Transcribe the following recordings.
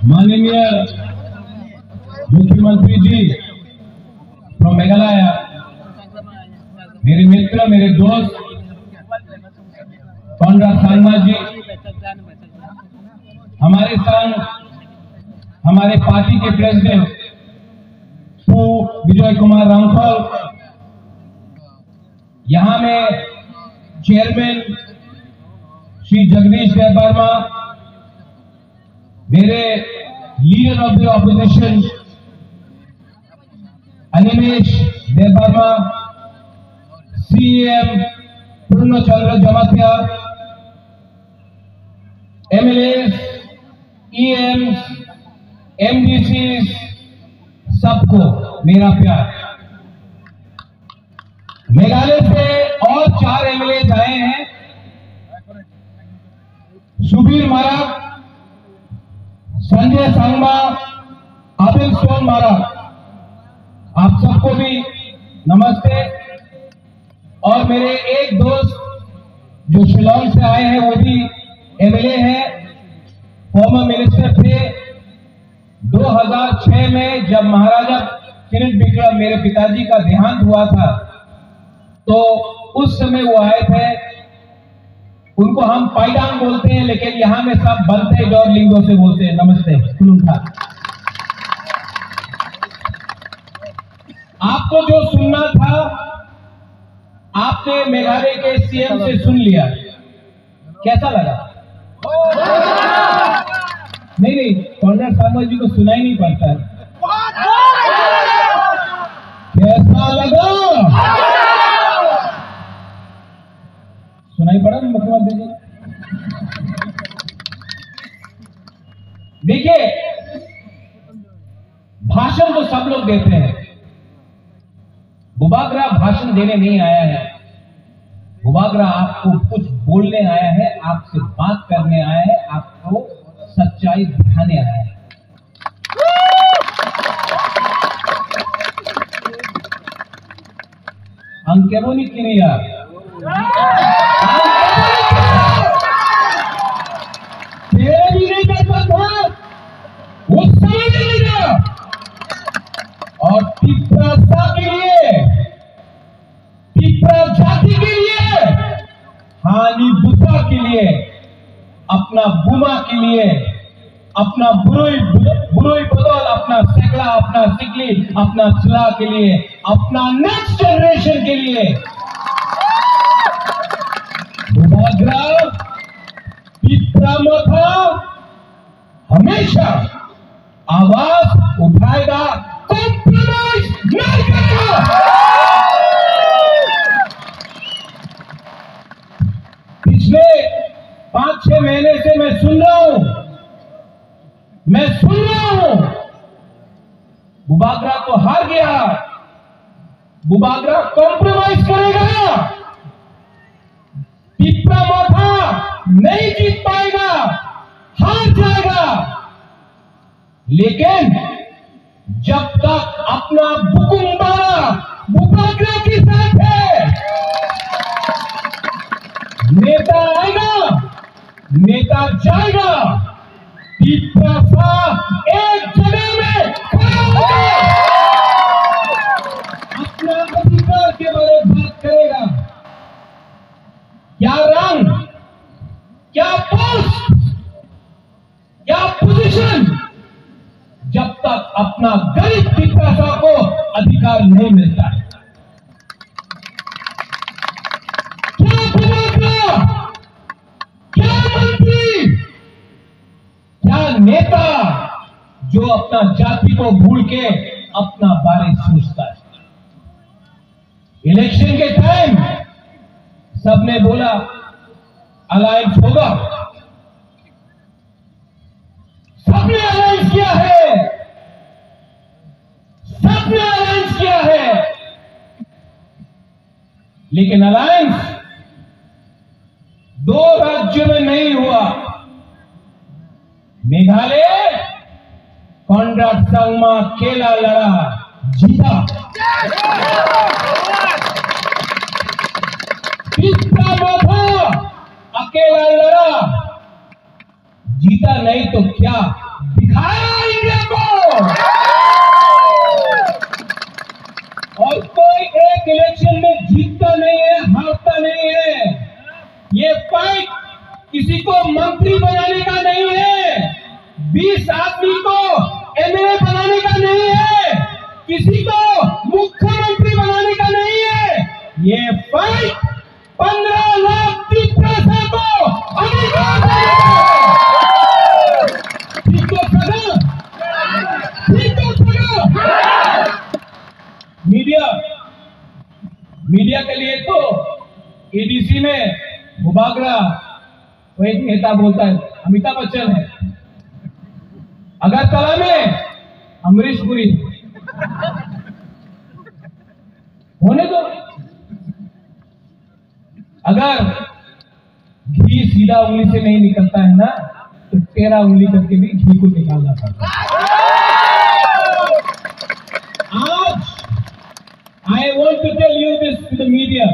माननीय मुख्यमंत्री जी फ्रॉम मेघालय, मेरे मित्र, मेरे दोस्त कॉनराड सांगमा जी, हमारे संग हमारे पार्टी के प्रेसिडेंट विजय कुमार रामफल, यहां में चेयरमैन श्री जगदीश देववर्मा, मेरे leader of the opposition Animesh Debbarma, CM Purnachandra Jamatia, MLAs, EMs, MDCs, सबको मेरा प्यार। मेघालय से और 4 एमएलए आए हैं, सुबीर माराक, संजय सांगमा, आबिल सोन माराक, आप सबको भी नमस्ते। और मेरे एक दोस्त जो शिलांग से आए हैं, वो भी एमएलए हैं, फॉर्मर मिनिस्टर थे। 2006 में जब महाराजा किरण विक्रम मेरे पिताजी का देहांत हुआ था, तो उस समय वो आए थे। उनको हम पाइडांग बोलते हैं, लेकिन यहां में सब बनते और लिंगो से बोलते हैं। नमस्ते, खुलूंगा। आपको जो सुनना था, आपने मेघालय के सीएम से सुन लिया। कैसा लगा? नहीं, कॉनराड सांगमा जी को सुनाई नहीं पड़ता है। कैसा लगा? सुनाई पड़ा मुख्यमंत्री जी? देखिए, भाषण तो सब लोग देते हैं। बुबागरा भाषण देने नहीं आया है। बुबागरा आपको कुछ बोलने आया है, आपसे बात करने आया है, आपको सच्चाई दिखाने आया है। अंकेरोनी क्रिया भी नहीं करता था, उस समय नहीं था। और तिप्रासा के लिए, तिप्रा जाति के लिए, हानि बुसा के लिए, अपना बुमा के लिए, अपना बुरोई बदौल, अपना सेकड़ा, अपना सिकली, अपना चला के लिए, अपना नेक्स्ट जनरेशन के लिए बुबागरा पित्रामथा हमेशा आवाज उठाएगा, कॉम्प्रोमाइज नहीं करेगा। पिछले 5-6 महीने से मैं सुन रहा हूं, बुबागरा तो हार गया, बुबागरा कॉम्प्रोमाइज करेगा, पित्रामथा नहीं जीत पाएगा, हार जाएगा। लेकिन जब तक अपना बुकुम्बारा बुबागरा के साथ है, नेता आएगा, नेता जाएगा, पित्रासा एक जगह में खड़ा होगा, अपना अधिकार के बारे में बात करेगा। क्या रंग, क्या पोस्ट, क्या पोजीशन, जब तक अपना गरीब पित्रासा को अधिकार नहीं मिलता है। क्या बुबागरा, क्या मंत्री, क्या नेता जो अपना जाति को भूल के अपना बारे सोचता है। इलेक्शन के टाइम सबने बोला अलायंस होगा, सबने अलायंस किया है, लेकिन अलायंस 2 राज्यों में नहीं हुआ। मेघालय कॉनराड संगमा अकेला लड़ा, जीता। त्रिपुरा अकेला लड़ा, जीता नहीं तो क्या दिखाया इंडिया को। और कोई एक इलेक्शन में जीतता नहीं है, हारता नहीं है। ये फाइट किसी को मंत्री बनाने का नहीं है, 20 आदमी को एमएलए बनाने का नहीं है, किसी को मुख्यमंत्री बनाने का नहीं है। ये फाइट 15 लाख त्रिपुरा को अधिकार देने का है। ठीक तो सगा, ठीक तो सगा। मीडिया के लिए तो एडीसी में बुबागरा, वो एक नेता बोलता है अमिताभ बच्चन है, अगरतला में अमरीश पुरी। होने दो। अगर घी सीधा उंगली से नहीं निकलता है ना, तो 13 उंगली करके भी घी को निकालना पड़ता है। आज I want to tell you this to the media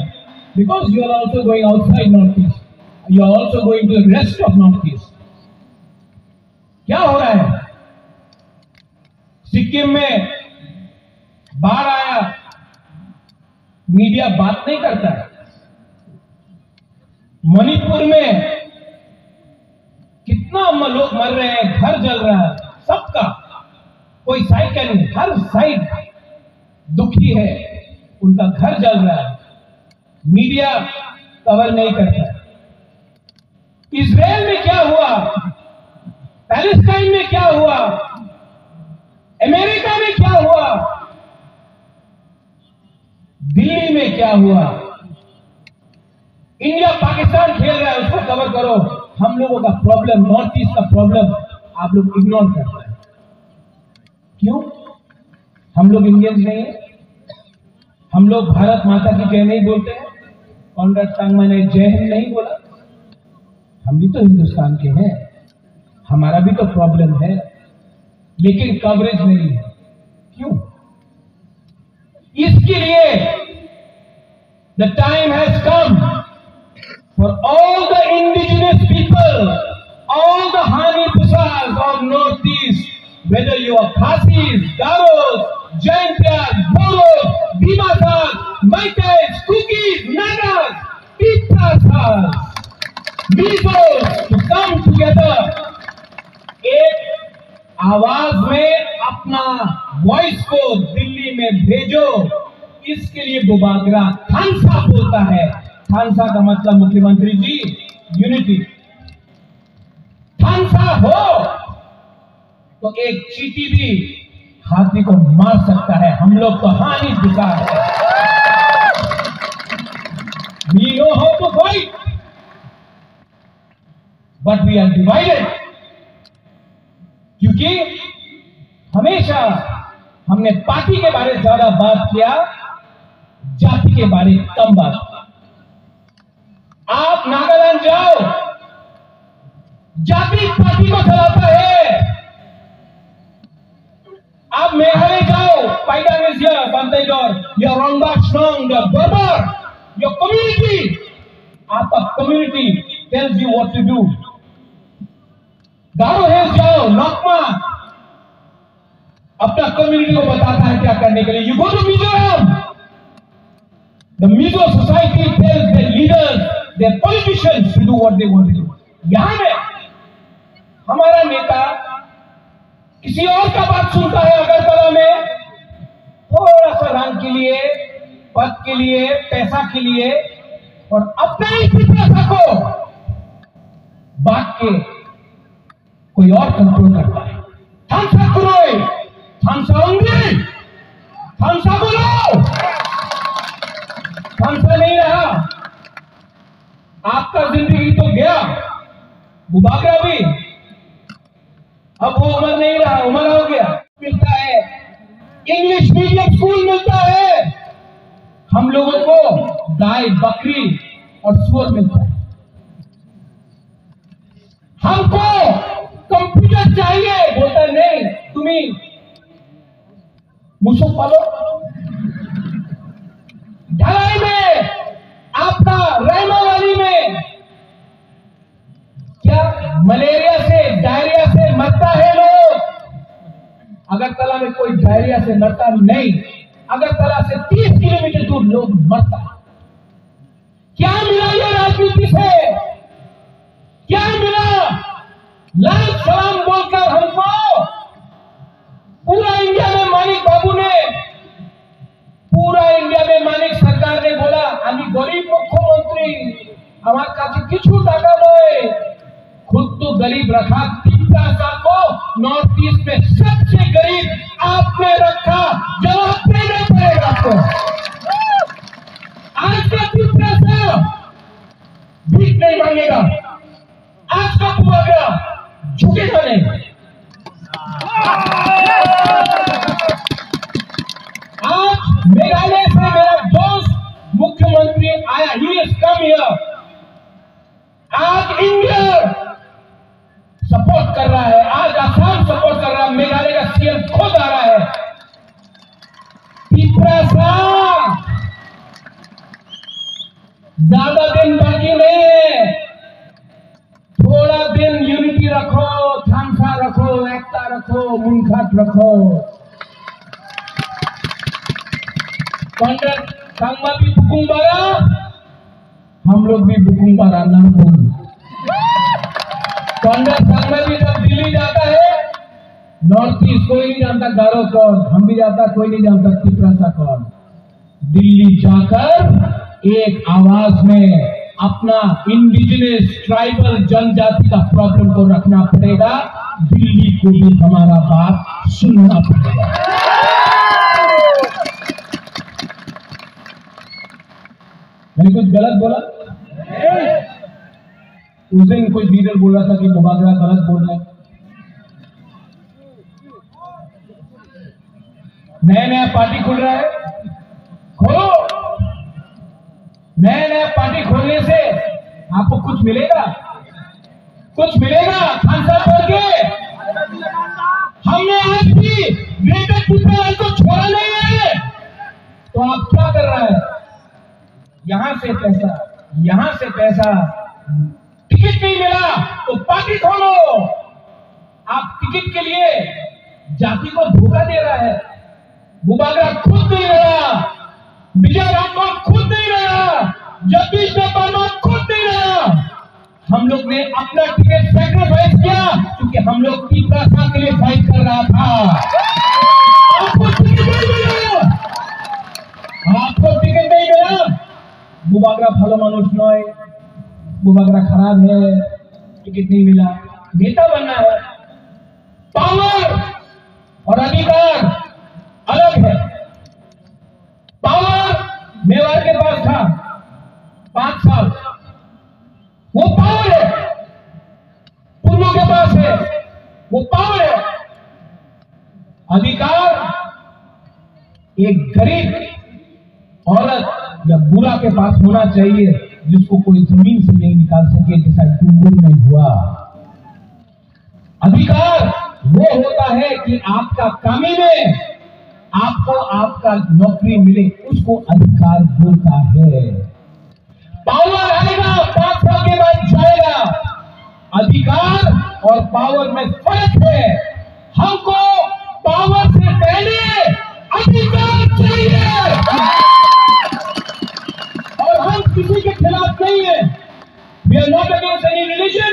because you are also going outside Northeast. You are also going to the rest of Northeast. क्या हो रहा है? सिक्किम में बाढ़ आया, मीडिया बात नहीं करता है। मणिपुर में कितना लोग मर रहे हैं, घर जल रहा है, सबका कोई साइड का नहीं, हर साइड दुखी है, उनका घर जल रहा है, मीडिया कवर नहीं करता है। इजराइल में क्या हुआ, पैलेस्टाइन में क्या हुआ, अमेरिका में क्या हुआ, दिल्ली में क्या हुआ, इंडिया पाकिस्तान खेल रहा है, उसको कवर करो। हम लोगों का प्रॉब्लम, नॉर्थ ईस्ट का प्रॉब्लम आप लोग इग्नोर करते हैं। क्यों? हम लोग इंडियंस नहीं है? हम लोग भारत माता की जय नहीं बोलते हैं? कॉनराड संगमा ने जय हिंद नहीं बोला? हम भी तो हिंदुस्तान के हैं, हमारा भी तो प्रॉब्लम है, लेकिन कवरेज नहीं है। क्यों? इसके लिए the time has come for all the indigenous people, all the हानी पुसास of North East, whether you are Khasis, Garos, Jaintias, Boros, Dimasas, Maitais, Kukis, Nagas, Pitrasas, Mizos, to come together, एक आवाज में अपना वॉइस को दिल्ली में भेजो। इसके लिए बुबागरा थानसा बोलता है। थानसा का मतलब मुख्यमंत्री जी यूनिटी। थानसा हो तो एक चींटी भी हाथी को मार सकता है। हम लोग तो हानि दिखा है। We know how to fight, but we are divided. क्योंकि हमेशा हमने पार्टी के बारे में ज्यादा बात किया, जाति के बारे में कम बात किया। आप नागालैंड जाओ, जाति पार्टी को चलाता है। आप मेघालय जाओ, पाइडांग इज हियर, बंतेडोर, योर रंगबा स्ट्रॉन्ग, योर बर्बर, योर कम्युनिटी, आपका community tells you what to do. Garo hills जाओ, नॉकमा अपना कम्युनिटी को बताता है क्या करने के लिए। You go to Mizoram, the Mizo society tells their leaders, their politicians to do what they want to do. यहां में हमारा नेता किसी और का बात सुनता है अगरतला में, थोड़ा सा रंग के लिए, पद के लिए, पैसा के लिए, और अपने ही पैसा को बांट के कोई और कंट्रोल करता है। थामसा कुरोई, थामसा उंगली, थामसा बोलो, थामसा नहीं रहा। आपका जिंदगी तो गया, बुबागरा भी, अब वो उम्र नहीं रहा, उम्र हो गया। मिलता है इंग्लिश मीडियम स्कूल, मिलता है हम लोगों को गाय, बकरी और सुअर मिलता है। हमको कंप्यूटर चाहिए, बोलता नहीं तुम्हें मुझको पालो। ढलाई में, आपका रहमावाली में क्या मलेरिया से, डायरिया से मरता है लोग? अगरतला में कोई डायरिया से मरता नहीं। अगरतला से 30 किलोमीटर दूर लोग मरता। क्या मिला ये राजनीति से? क्या मिला? लाल सलाम बोलकर हमको पूरा इंडिया में मानिक बाबू ने, पूरा इंडिया में मानिक सरकार ने बोला আমি गरीब मुख्यमंत्री, हमारे काছে কিছু টাকা নয়। खुद तो गरीब रखा, तिप्रासा को नॉर्थ ईस्ट में सबसे गरीब आपने रखा, जवाब देना पड़ेगा आपको। आज का तिप्रासा भीख नहीं मांगेगा, आज का पुआगरा झुकेगा नहीं। आज मेघालय से मेरा दोस्त मुख्यमंत्री आया, ही इज कम हियर। आज इंडिया सपोर्ट कर रहा है, आज आसाम सपोर्ट कर रहा है, मेघालय का सीएम खुद आ रहा है। तिप्रासा ज्यादा दिन बाकी नहीं है, थोड़ा दिन यूनिटी रखो, थामसा रखो, एकता रखो, मुनखाट रखो। कांग्रेस सांगमा भी बुकुंबारा, हम लोग भी बुकुंबारा ना बोल। कांग्रेस सांगमा भी जब दिल्ली जाता है, नॉर्थ ईस्ट कोई नहीं जानता गारो कौन, हम भी जाता, कोई नहीं जानता तिप्रासा कौन। दिल्ली जाकर एक आवाज में अपना इंडिजिनस ट्राइबल जनजाति का प्रॉब्लम को रखना पड़ेगा। दिल्ली को भी हमारा बात सुनना पड़ेगा। मैंने कुछ गलत बोला? उस दिन कोई लीडर बोल रहा था कि मुबागरा गलत बोल रहा है। नया नया पार्टी खुल रहा है, खोलो। नया नया पार्टी खोलने से आपको कुछ मिलेगा? कुछ मिलेगा? खानसा बोल के हमने आज भी ग्रेटर तिप्रासा को छोड़ा नहीं है। तो आप क्या कर रहा है? यहां से पैसा, यहां से पैसा। टिकट नहीं मिला तो पार्टी खोलो। आप टिकट के लिए जाति को धोखा दे रहा है। मुबागरा खुद नहीं रहा, विजय रामपाल खुद नहीं रहा, जगदीश वर्मा खुद नहीं रहा। हम लोग ने अपना टिकट सैक्रिफाइस किया क्योंकि हम लोग तिप्रासा के लिए फाइट कर रहा था। आपको टिकट नहीं मिला, आपको टिकट नहीं मिला। मुबागरा भालो मानुष नय, मुबागरा खराब है, टिकट नहीं मिला। नेता बनना है, पावर और अधिकार अलग है। पावर मेवाड़ के पास था 5 साल, वो पावर है। पुन्नू के पास है, वो पावर है। अधिकार एक गरीब औरत या बुरा के पास होना चाहिए, जिसको कोई जमीन से नहीं निकाल सके, जैसा डूंगुर में हुआ। अधिकार वो होता है कि आपका कामी में आपको आपका नौकरी मिले, उसको अधिकार बोलता है। पावर आएगा 5 साल के बाद जाएगा। अधिकार और पावर में फर्क है। हमको पावर से पहले अधिकार चाहिए और हम किसी के खिलाफ नहीं है। We are not against any religion.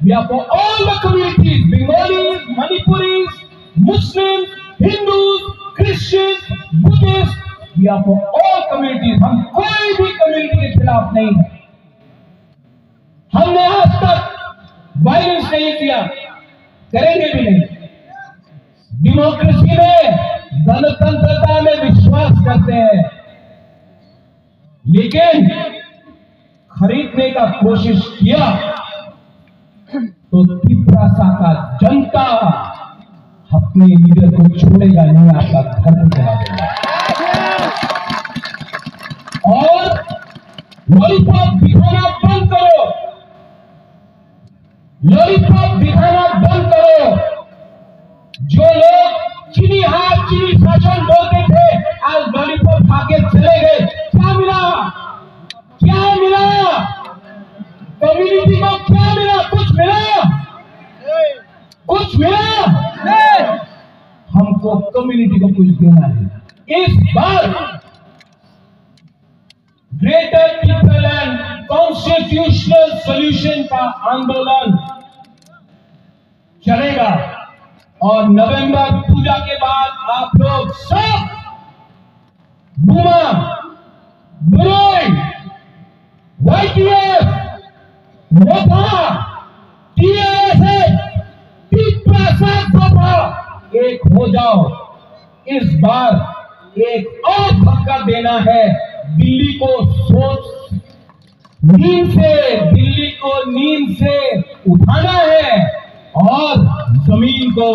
We are for all the communities, Bengalis, Manipuris, Muslims, Hindus, Christians, Buddhists. We are for all communities. हम कोई भी कम्युनिटी के खिलाफ नहीं है। हमने आज तक वायलेंस नहीं किया, करेंगे भी नहीं। डेमोक्रेसी में, गणतंत्रता में विश्वास करते हैं, लेकिन खरीदने का कोशिश किया तो तिप्रासा का जनता अपने लीडर को छोड़ेगा नहीं, आपका घर चला देगा। लॉलीपॉप दिखाना बंद करो, लॉलीपॉप दिखाना बंद करो। जो लोग चीनी हाथ चीनी शासन बोलते थे, आज लॉलीपॉप खा के चले गए। क्या मिला? क्या मिला? कम्युनिटी को क्या मिला? कुछ मिला? कुछ मिला? हमको कम्युनिटी को कुछ देना है। इस बार greater people and constitutional solution का आंदोलन चलेगा और नवंबर पूजा के बाद आप लोग सब बुमा, बुरोई, YTF, मोथा, TASS, एक हो जाओ। इस बार एक और धक्का देना है। दिल्ली को दिल्ली को नींद से उठाना है और जमीन को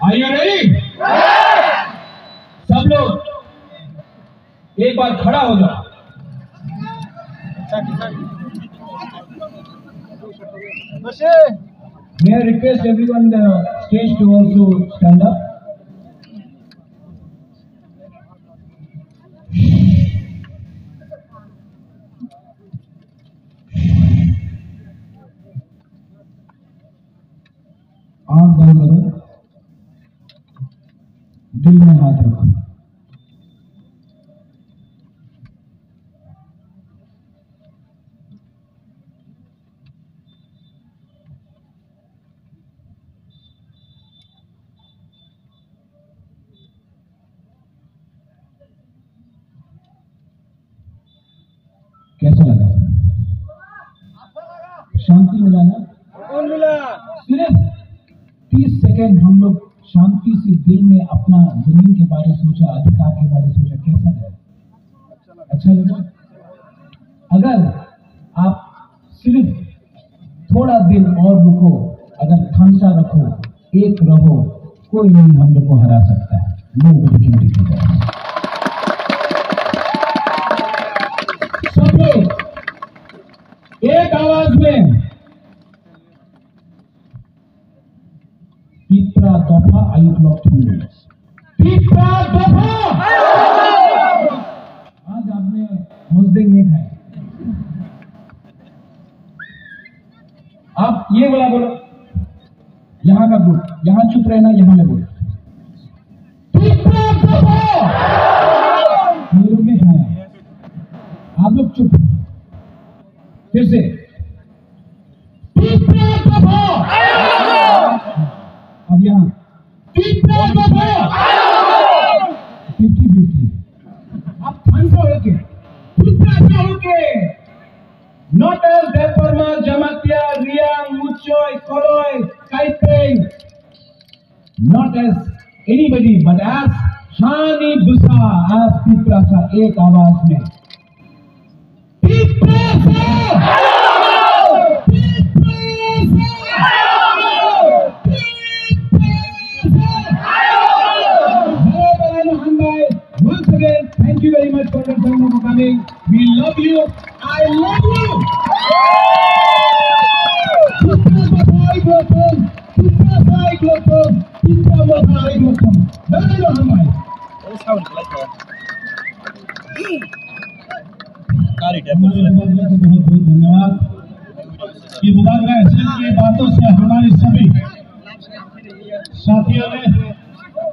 Are you ready? सब लोग एक बार खड़ा हो जाओ। May I request everyone on the stage to also stand up? आंख बंद करो, दिल में हाथ रखो। कैसा लगा? शांति मिला ना? कौन मिला? सिर्फ 30 सेकेंड हम लोग शांति से दिल में अपना जमीन के बारे सोचा, अधिकार के बारे सोचा। कैसा लगा? अच्छा लगा? अगर आप सिर्फ थोड़ा दिन और रुको, अगर खामसा रखो, एक रहो, कोई नहीं हम लोग को हरा सकता है। नोबडी कैन डिफीट अस। सब लोग एक आवाज में पिपरा दफा आई ब्लॉक पिपरा दफा। आज आपने मुस्लिम नहीं खाए। आप ये बोला बोलो, यहां का ग्रुप, यहां चुप रहना, यहां में बोलो पिपरा दफा। हम लोग ने खाया, आप लोग चुप। फिर से पिपरा दफा। अब यहाँ 50-50 आप Notas de forma llamativa, Riang, Muchoy, Koloy, Kaipeng, not as anybody but as Shani Busa, as Piprasa, एक आवाज में पिपरासा। Once again, thank you very much for coming. We love you. I love you. बहुत बहुत धन्यवाद। ये मुबारक की बातों से हमारे सभी साथियों ने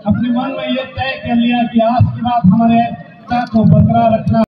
अपने मन में ये तय कर लिया कि आज के बाद हमारे एकता को बरकरार रखना।